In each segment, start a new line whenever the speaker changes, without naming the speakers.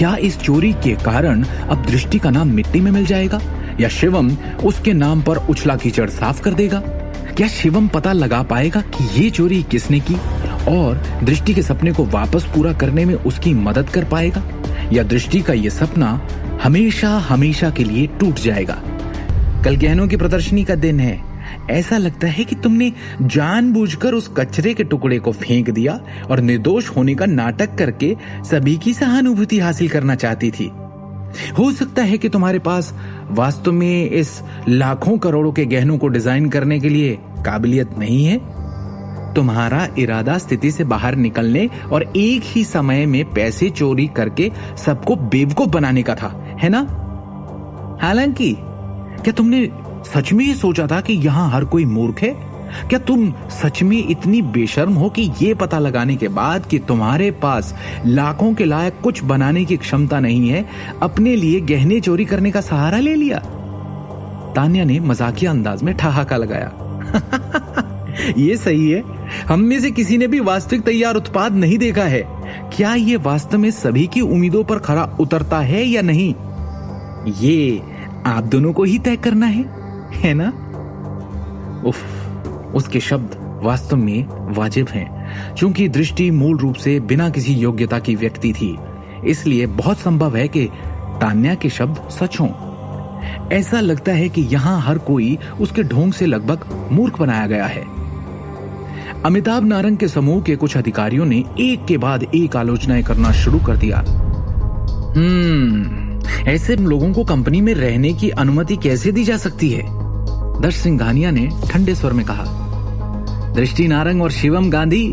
क्या इस चोरी के कारण अब दृष्टि का नाम मिट्टी में मिल जाएगा, या शिवम उसके नाम पर उछला कीचड़ साफ कर देगा? क्या शिवम पता लगा पाएगा कि ये चोरी किसने की और दृष्टि के सपने को वापस पूरा करने में उसकी मदद कर पाएगा, या दृष्टि का ये सपना हमेशा हमेशा के लिए टूट जाएगा? कल गहनों की प्रदर्शनी का दिन है। ऐसा लगता है कि तुमने जानबूझकर उस कचरे के टुकड़े को फेंक दिया और निर्दोष होने का नाटक करके सभी की सहानुभूति हासिल करना चाहती थी। हो सकता है कि तुम्हारे पास वास्तव में इस लाखों करोड़ों के गहनों को डिजाइन करने के लिए काबिलियत नहीं है। तुम्हारा इरादा स्थिति से बाहर निकलने और एक ही समय में पैसे चोरी करके सबको बेवकूफ बनाने का था, है ना? हालांकि क्या तुमने सच में ये सोचा था कि यहाँ हर कोई मूर्ख है? क्या तुम सच में इतनी बेशर्म हो कि ये पता लगाने के बाद कि तुम्हारे पास लाखों के लायक कुछ बनाने की क्षमता नहीं है, अपने लिए गहने चोरी करने का सहारा ले लिया? तान्या ने मजाकिया अंदाज में ठहाका लगाया। ये सही है, हम में से किसी ने भी वास्तविक तैयार उत्पाद नहीं देखा है। क्या ये वास्तव में सभी की उम्मीदों पर खरा उतरता है या नहीं, ये आप दोनों को ही तय करना है ना? उफ, उसके शब्द वास्तव में वाजिब हैं। चूंकि दृष्टि मूल रूप से बिना किसी योग्यता की व्यक्ति थी, इसलिए बहुत संभव है कि तान्या के शब्द सच हों। ऐसा लगता है कि यहां हर कोई उसके ढोंग से लगभग मूर्ख बनाया गया है। अमिताभ नारंग के समूह के कुछ अधिकारियों ने एक के बाद एक आलोचनाएं करना शुरू कर दिया। ऐसे लोगों को कंपनी में रहने की अनुमति कैसे दी जा सकती है? दर्श सिंघानिया ने ठंडे स्वर में कहा। दृष्टि नारंग और शिवम गांधी,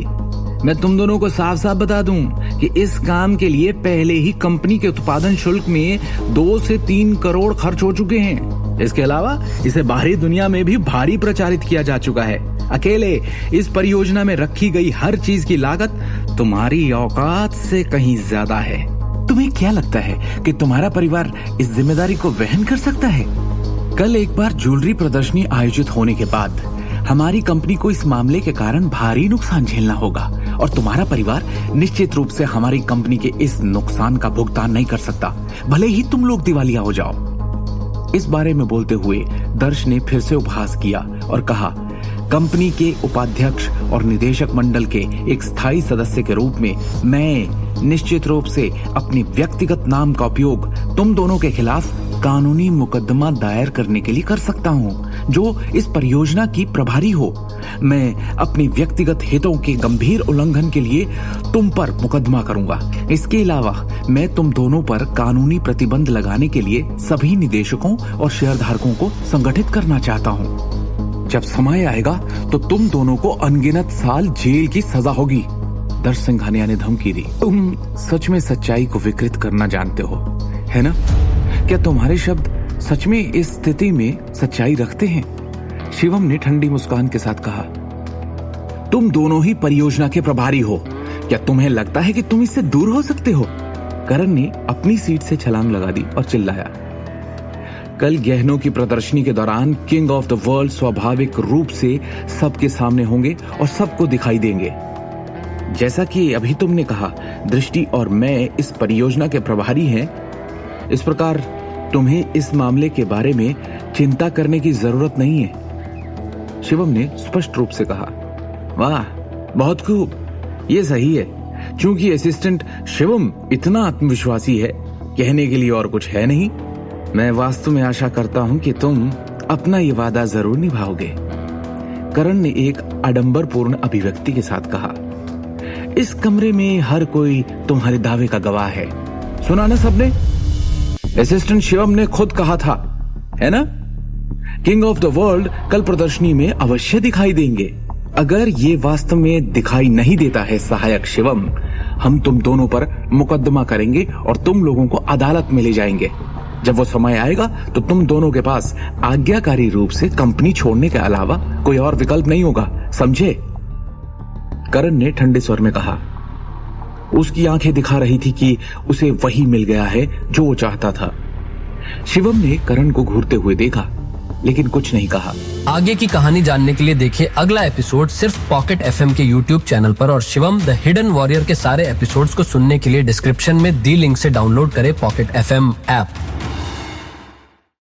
मैं तुम दोनों को साफ साफ बता दूं कि इस काम के लिए पहले ही कंपनी के उत्पादन शुल्क में 2 से 3 करोड़ खर्च हो चुके हैं। इसके अलावा इसे बाहरी दुनिया में भी भारी प्रचारित किया जा चुका है। अकेले इस परियोजना में रखी गई हर चीज की लागत तुम्हारी औकात से कहीं ज्यादा है। तुम्हें क्या लगता है कि तुम्हारा परिवार इस जिम्मेदारी को वहन कर सकता है? कल एक बार ज्वेलरी प्रदर्शनी आयोजित होने के बाद हमारी कंपनी को इस मामले के कारण भारी नुकसान झेलना होगा और तुम्हारा परिवार निश्चित रूप से हमारी कंपनी के इस नुकसान का भुगतान नहीं कर सकता, भले ही तुम लोग दिवालिया हो जाओ। इस बारे में बोलते हुए दर्श ने फिर से उपहास किया और कहा, कंपनी के उपाध्यक्ष और निदेशक मंडल के एक स्थायी सदस्य के रूप में मैं निश्चित रूप से अपनी व्यक्तिगत नाम का उपयोग तुम दोनों के खिलाफ कानूनी मुकदमा दायर करने के लिए कर सकता हूं, जो इस परियोजना की प्रभारी हो। मैं अपनी व्यक्तिगत हितों के गंभीर उल्लंघन के लिए तुम पर मुकदमा करूंगा। इसके अलावा मैं तुम दोनों पर कानूनी प्रतिबंध लगाने के लिए सभी निदेशकों और शेयरधारकों को संगठित करना चाहता हूं। जब समय आएगा तो तुम दोनों को अनगिनत साल जेल की सजा होगी। दर्श सिंघानिया ने धमकी दी। तुम सच में सच्चाई को विकृत करना जानते हो, है ना? क्या तुम्हारे शब्द सच में इस स्थिति में सच्चाई रखते हैं? शिवम ने ठंडी मुस्कान के साथ कहा। तुम दोनों ही परियोजना के प्रभारी हो। क्या तुम्हें लगता है कि तुम इससे दूर हो सकते हो? करण ने अपनी सीट से छलांग लगा दी और चिल्लाया। कल गहनों की प्रदर्शनी के दौरान किंग ऑफ द वर्ल्ड स्वाभाविक रूप से सबके सामने होंगे और सबको दिखाई देंगे। जैसा कि अभी तुमने कहा, दृष्टि और मैं इस परियोजना के प्रभारी हैं। इस प्रकार तुम्हें इस मामले के बारे में चिंता करने की जरूरत नहीं है। शिवम ने स्पष्ट रूप से कहा। वाह, बहुत खूब, ये सही है। क्योंकि असिस्टेंट शिवम इतना आत्मविश्वासी है, कहने के लिए और कुछ है नहीं। मैं वास्तव में आशा करता हूं कि तुम अपना ये वादा जरूर निभाओगे। करण ने एक आडंबरपूर्ण अभिव्यक्ति के साथ कहा। इस कमरे में हर कोई तुम्हारे दावे का गवाह है। सुना ना सबने? असिस्टेंट शिवम ने खुद कहा था, है ना? किंग ऑफ द वर्ल्ड कल प्रदर्शनी में अवश्य दिखाई देंगे। अगर ये वास्तव में दिखाई नहीं देता है सहायक शिवम, हम तुम दोनों पर मुकदमा करेंगे और तुम लोगों को अदालत में ले जाएंगे। जब वो समय आएगा तो तुम दोनों के पास आज्ञाकारी रूप से कंपनी छोड़ने के अलावा कोई और विकल्प नहीं होगा, समझे? करण ने ठंडे स्वर में कहा। उसकी आंखें दिखा रही थी कि उसे वही मिल गया है जो वो चाहता था। शिवम ने करण को घूरते हुए देखा। लेकिन कुछ नहीं कहा।
आगे की कहानी जानने के लिए देखिए अगला एपिसोड सिर्फ पॉकेट एफएम के यूट्यूब चैनल पर, और शिवम द हिडन वॉरियर के सारे एपिसोड्स को सुनने के लिए डिस्क्रिप्शन में दी लिंक से डाउनलोड करें पॉकेट एफएम ऐप।